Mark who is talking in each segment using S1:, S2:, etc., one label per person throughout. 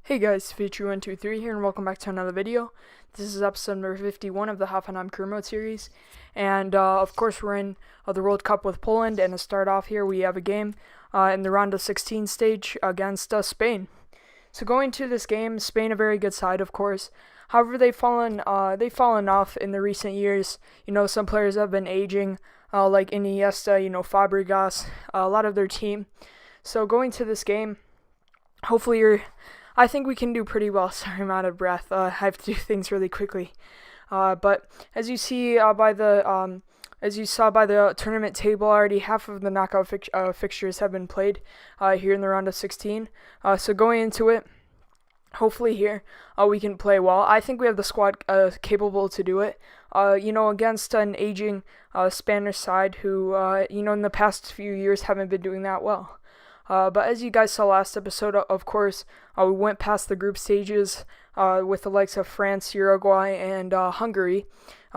S1: Hey guys, Feature123 here, and welcome back to another video. This is episode number 51 of the Hoffenheim Career Mode series, and of course we're in the World Cup with Poland, and to start off here we have a game in the round of 16 stage against Spain. So going to this game, Spain a very good side, of course. However, they've fallen off in the recent years. You know, some players have been aging, like Iniesta, Fabregas, a lot of their team. So going to this game, hopefully I think we can do pretty well. Sorry, I'm out of breath. I have to do things really quickly. But as you see by the tournament table, already half of the knockout fixtures have been played here in the round of 16. So going into it, hopefully here we can play well. I think we have the squad capable to do it. Against an aging Spanish side who, in the past few years haven't been doing that well. But as you guys saw last episode, of course, we went past the group stages with the likes of France, Uruguay, and Hungary.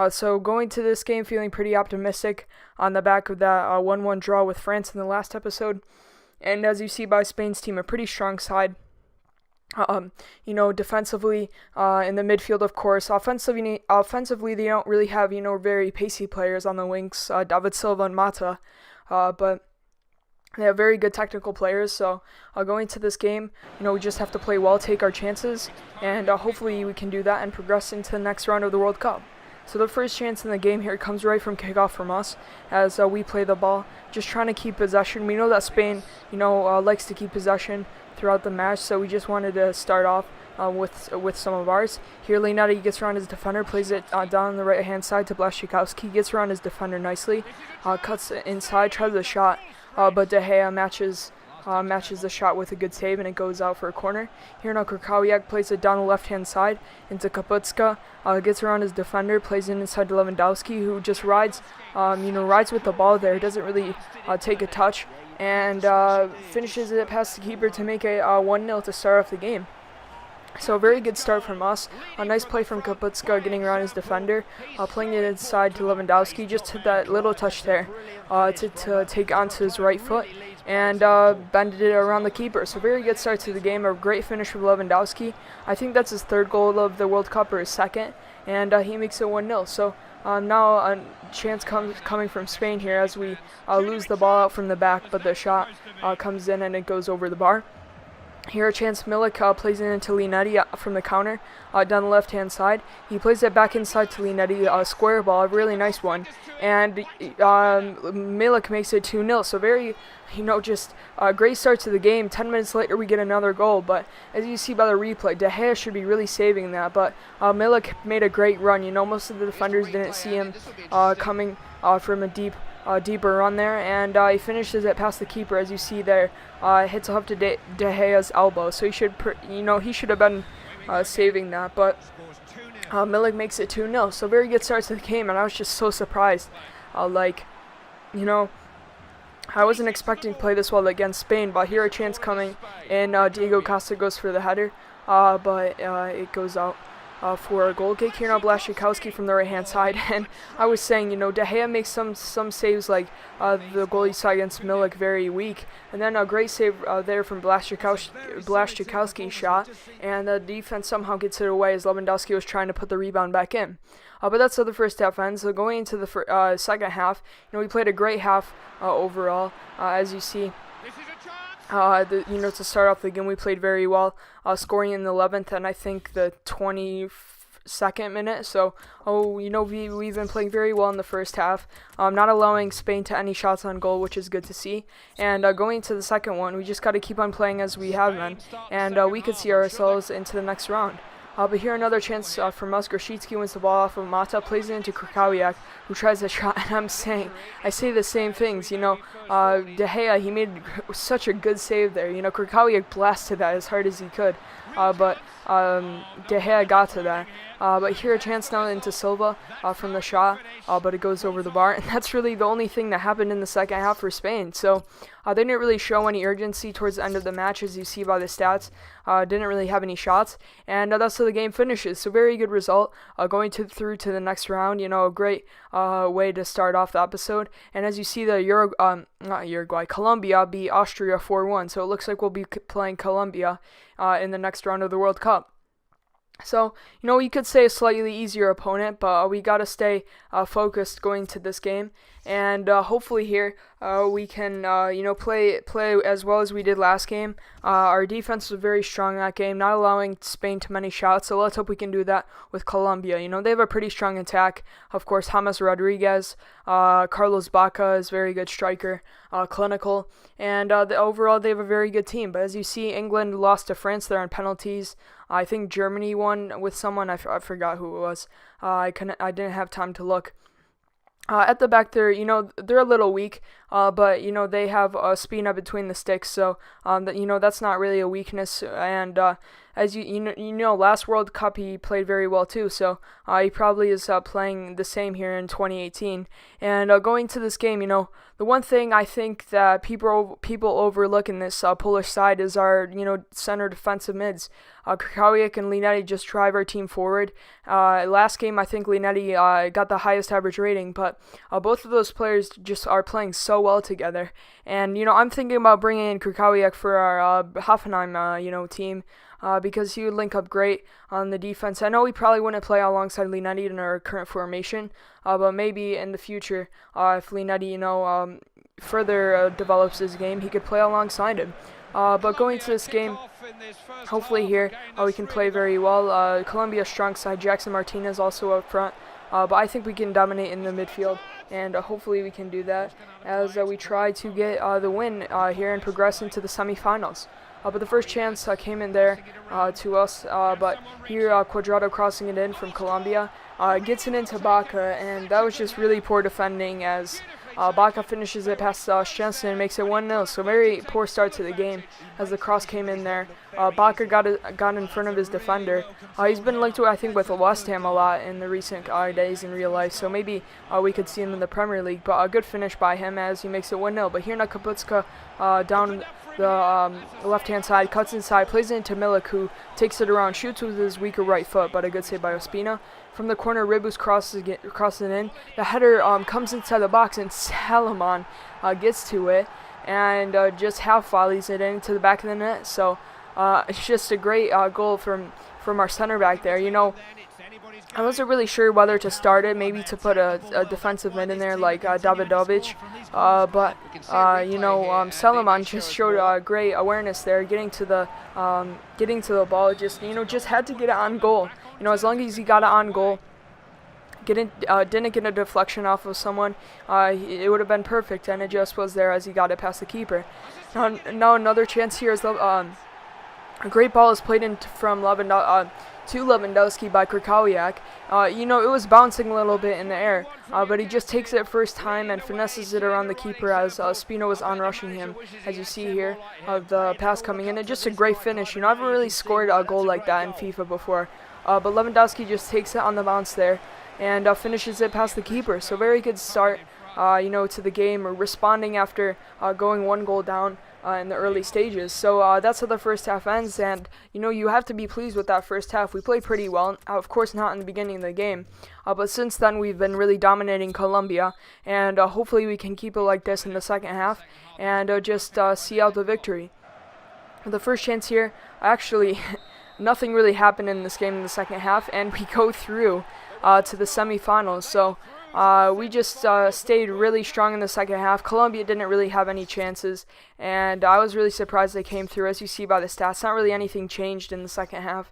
S1: So going to this game feeling pretty optimistic on the back of that 1-1 draw with France in the last episode. And as you see by Spain's team, a pretty strong side. Defensively, in the midfield, of course. Offensively, they don't really have, very pacey players on the wings, David Silva and Mata. But they have very good technical players, so going to this game, we just have to play well, take our chances, and hopefully we can do that and progress into the next round of the World Cup. So the first chance in the game here comes right from kickoff from us, as we play the ball, just trying to keep possession. We know that Spain, likes to keep possession throughout the match, so we just wanted to start off with some of ours. Here Linetti gets around his defender, plays it down the right hand side to Blaszczykowski, gets around his defender nicely, cuts inside, tries the shot, but De Gea matches the shot with a good save, and it goes out for a corner. Here now Krakowiak plays it down the left hand side into Kaputska, gets around his defender, plays it inside to Lewandowski, who just rides with the ball there, doesn't really take a touch, and finishes it past the keeper to make a 1-0 to start off the game. So a very good start from us. A nice play from Kaputska getting around his defender, playing it inside to Lewandowski, just took that little touch there to take onto his right foot and bended it around the keeper. So very good start to the game, a great finish from Lewandowski. I think that's his third goal of the World Cup, or his second, and he makes it 1-0. So now a chance coming from Spain here as we lose the ball out from the back, but the shot comes in and it goes over the bar. Here a chance, Milik plays it into Linetti from the counter down the left-hand side. He plays it back inside to Linetti, square ball, a really nice one. And Milik makes it 2-0. So very, just a great start to the game. 10 minutes later we get another goal. But as you see by the replay, De Gea should be really saving that. But Milik made a great run. Most of the defenders didn't see him coming from a deeper run there, and he finishes it past the keeper, as you see there. Hits up to De Gea's elbow, so he should have been saving that, but Milik makes it 2-0. So very good start to the game, and I was just so surprised. I wasn't expecting to play this well against Spain, but here a chance coming, and Diego Costa goes for the header, but it goes out for a goal kick. Here now Blaszczykowski from the right hand side, and I was saying, De Gea makes some saves, like the goal he saw against Milik, very weak, and then a great save there from Blaszczykowski's shot, and the defense somehow gets it away as Lewandowski was trying to put the rebound back in. But that's how the first half ends. So going into the second half, we played a great half overall, as you see. To start off the game, we played very well, scoring in the 11th and I think the 22nd minute. So, we've been playing very well in the first half, not allowing Spain to any shots on goal, which is good to see. And going to the second one, we just got to keep on playing as we have been, and we could see ourselves into the next round. But here another chance from us. Grosicki wins the ball off of Mata, plays it into Krakowiak, who tries a shot, and I say the same things. De Gea, he made such a good save there. Krakowiak blasted that as hard as he could, but De Gea got to that. But here a chance now into Silva from the shot, but it goes over the bar, and that's really the only thing that happened in the second half for Spain. So they didn't really show any urgency towards the end of the match, as you see by the stats. Didn't really have any shots, and that's the the game finishes. So very good result, through to the next round. A great way to start off the episode. And as you see, Colombia beat Austria 4-1. So it looks like we'll be playing Colombia in the next round of the World Cup. So, you could say a slightly easier opponent, but we got to stay focused going to this game. And hopefully here we can, play as well as we did last game. Our defense was very strong in that game, not allowing Spain too many shots. So let's hope we can do that with Colombia. They have a pretty strong attack. Of course, James Rodriguez, Carlos Baca is a very good striker, clinical. And overall, they have a very good team. But as you see, England lost to France there on penalties. I think Germany won with someone. I forgot who it was. I didn't have time to look. At the back there, they're a little weak, but, they have Spina between the sticks, so, that's not really a weakness, and, as last World Cup he played very well too, so, he probably is playing the same here in 2018, and, going to this game, the one thing I think that people overlook in this Polish side is our, center defensive mids. Krychowiak and Linetti just drive our team forward. Last game, I think Linetti got the highest average rating, but both of those players just are playing so well together. And, I'm thinking about bringing in Krychowiak for our Hoffenheim, team. Because he would link up great on the defense. I know he probably wouldn't play alongside Linetti in our current formation, but maybe in the future, if Linetti, further develops his game, he could play alongside him. But going to this game, hopefully here we can play very well. Colombia's strong side, Jackson Martinez also up front, but I think we can dominate in the midfield, and hopefully we can do that as we try to get the win here and progress into the semifinals. But the first chance came in there to us, but here Cuadrado crossing it in from Colombia, gets it into Baca, and that was just really poor defending as Baca finishes it past Szczęsny and makes it 1-0, so very poor start to the game as the cross came in there. Baca got in front of his defender. He's been linked to, I think, with West Ham a lot in the recent days in real life, so maybe we could see him in the Premier League, but a good finish by him as he makes it 1-0. But here Nakaputska down the left-hand side, cuts inside, plays it into Milik, who takes it around, shoots with his weaker right foot, but a good save by Ospina. From the corner, Ribus crosses it in. The header comes inside the box, and Salomon gets to it and just half volleys it into the back of the net. So it's just a great goal from our center back there. I wasn't really sure whether to start it, maybe to put a defensive mid in there like Davidovic, but Salomon just showed great awareness there, getting to the ball. Just had to get it on goal. As long as he got it on goal, didn't get a deflection off of someone, it would have been perfect, and it just was there as he got it past the keeper. Now another chance here is a great ball is played in from to Lewandowski by Krychowiak. It was bouncing a little bit in the air, but he just takes it first time and finesses it around the keeper as Spino was on-rushing him, as you see here, of the pass coming in. And just a great finish. I haven't really scored a goal like that in FIFA before, but Lewandowski just takes it on the bounce there and finishes it past the keeper. So very good start, to the game, responding after going one goal down in the early stages. So that's how the first half ends, and you have to be pleased with that first half. We played pretty well, of course not in the beginning of the game, but since then we've been really dominating Colombia, and hopefully we can keep it like this in the second half and just see out the victory. The first chance here, actually nothing really happened in this game in the second half, and we go through to the semifinals. So we just stayed really strong in the second half. Colombia didn't really have any chances, and I was really surprised they came through. As you see by the stats, not really anything changed in the second half.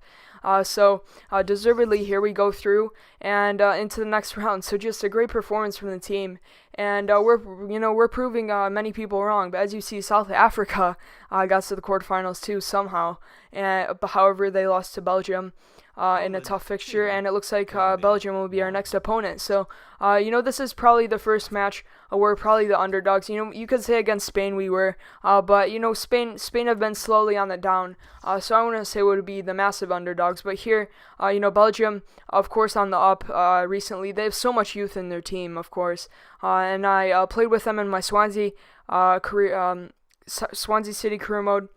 S1: So deservedly here we go through and into the next round. So just a great performance from the team, and we're proving many people wrong. But as you see, South Africa got to the quarterfinals too somehow, but however they lost to Belgium in a tough fixture, and it looks like Belgium will be our next opponent. So this is probably the first match we're probably the underdogs. You could say against Spain we were, but Spain have been slowly on the down, so I wouldn't say would be the massive underdogs. But here, Belgium, of course, on the up recently. They have so much youth in their team, of course, and I played with them in my Swansea Swansea City career mode.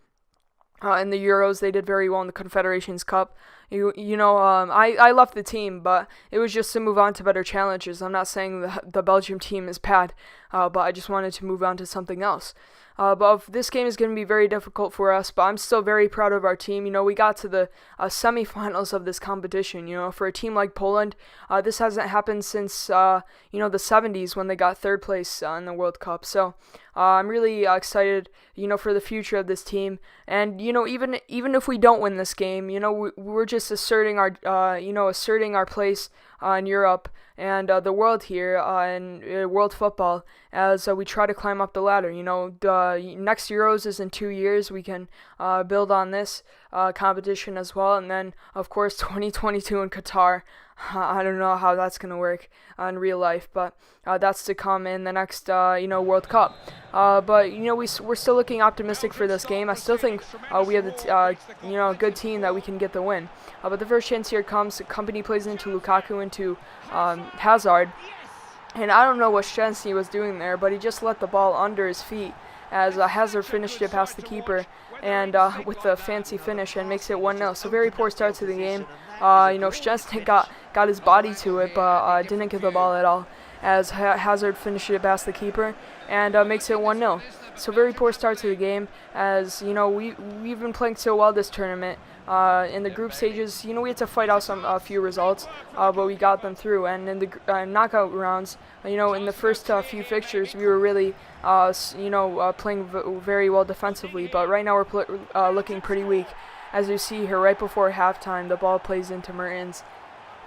S1: In the Euros, they did very well in the Confederations Cup. I left the team, but it was just to move on to better challenges. I'm not saying the Belgium team is bad, but I just wanted to move on to something else. But this game is going to be very difficult for us, but I'm still very proud of our team. We got to the semifinals of this competition. For a team like Poland, this hasn't happened since, the 70s when they got third place in the World Cup. So I'm really excited, for the future of this team. And, even if we don't win this game, we're just asserting our place in Europe and the world here in world football as we try to climb up the ladder. The next Euros is in 2 years. We can build on this competition as well. And then, of course, 2022 in Qatar. I don't know how that's going to work in real life, but that's to come in the next, World Cup. But, we're still looking optimistic for this game. I still think we have a good team that we can get the win. But the first chance here comes. Company plays into Lukaku, into Hazard. And I don't know what Szczęsny was doing there, but he just let the ball under his feet as Hazard finished it past the keeper and with the fancy finish and makes it 1-0. So very poor start to the game. Szczęsny got his body to it, but didn't get the ball at all as Hazard finished it past the keeper and makes it 1-0. So very poor start to the game as, we've been playing so well this tournament. In the group stages, we had to fight out a few results, but we got them through. And in the knockout rounds, in the first few fixtures, we were really, playing very well defensively. But right now we're looking pretty weak. As you see here, right before halftime, the ball plays into Mertens.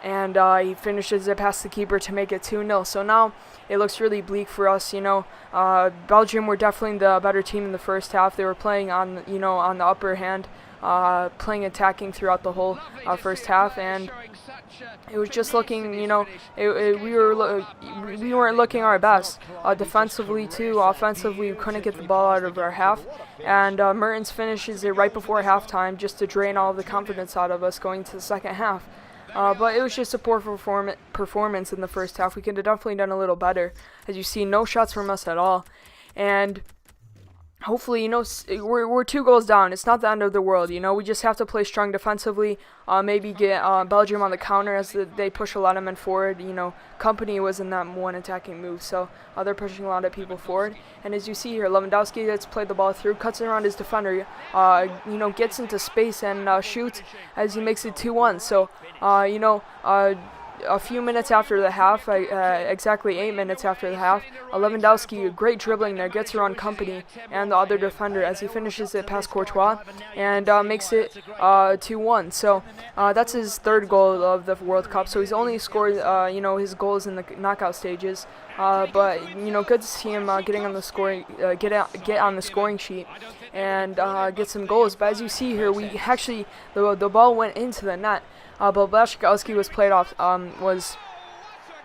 S1: And he finishes it past the keeper to make it 2-0. So now it looks really bleak for us. Belgium were definitely the better team in the first half. They were playing on the upper hand, playing attacking throughout the whole first half, and it was just looking, we weren't looking our best defensively too. Offensively, we couldn't get the ball out of our half, and Mertens finishes it right before halftime just to drain all of the confidence out of us going to the second half. But it was just a poor performance in the first half. We could have definitely done a little better. As you see, no shots from us at all. And hopefully, we're 2 goals down. It's not the end of the world, We just have to play strong defensively. Maybe get Belgium on the counter as they push a lot of men forward. Company was in that one attacking move, so they're pushing a lot of people forward. And as you see here, Lewandowski gets played the ball through, cuts it around his defender, gets into space and shoots as he makes it 2-1. So, a few minutes after the half, exactly 8 minutes after the half, Lewandowski, great dribbling there, gets around Company and the other defender as he finishes it past Courtois and makes it 2-1. So that's his 3rd goal of the World Cup. So he's only scored, his goals in the knockout stages. But good to see him getting on the scoring, get on the scoring sheet and get some goals. But as you see here, we actually the ball went into the net. But Blaszczykowski was played off,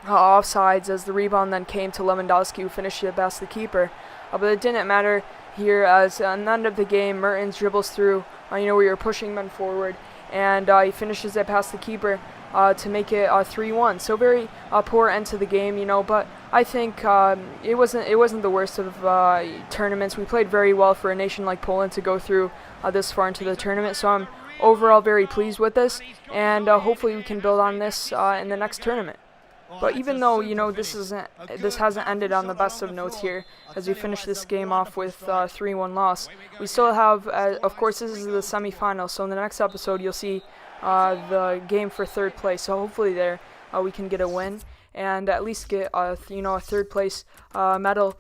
S1: offsides as the rebound then came to Lewandowski, who finished it past the keeper. But it didn't matter here as at the end of the game, Mertens dribbles through. We were pushing men forward, and he finishes it past the keeper to make it 3-1. So very poor end to the game, But I think it wasn't the worst of tournaments. We played very well for a nation like Poland to go through this far into the tournament. So I'm overall very pleased with this, and hopefully we can build on this in the next tournament. But even though this hasn't ended on the best of notes here, as we finish this game off with 3-1 loss, we still have, of course, this is the semifinal. So in the next episode, you'll see the game for 3rd place. So hopefully there we can get a win and at least get a 3rd place medal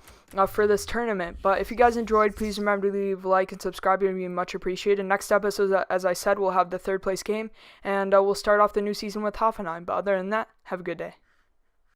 S1: for this tournament. But if you guys enjoyed, please remember to leave a like and subscribe. It would be much appreciated. Next episode, as I said, we'll have the 3rd place game, and we'll start off the new season with Hoffenheim. But other than that, have a good day.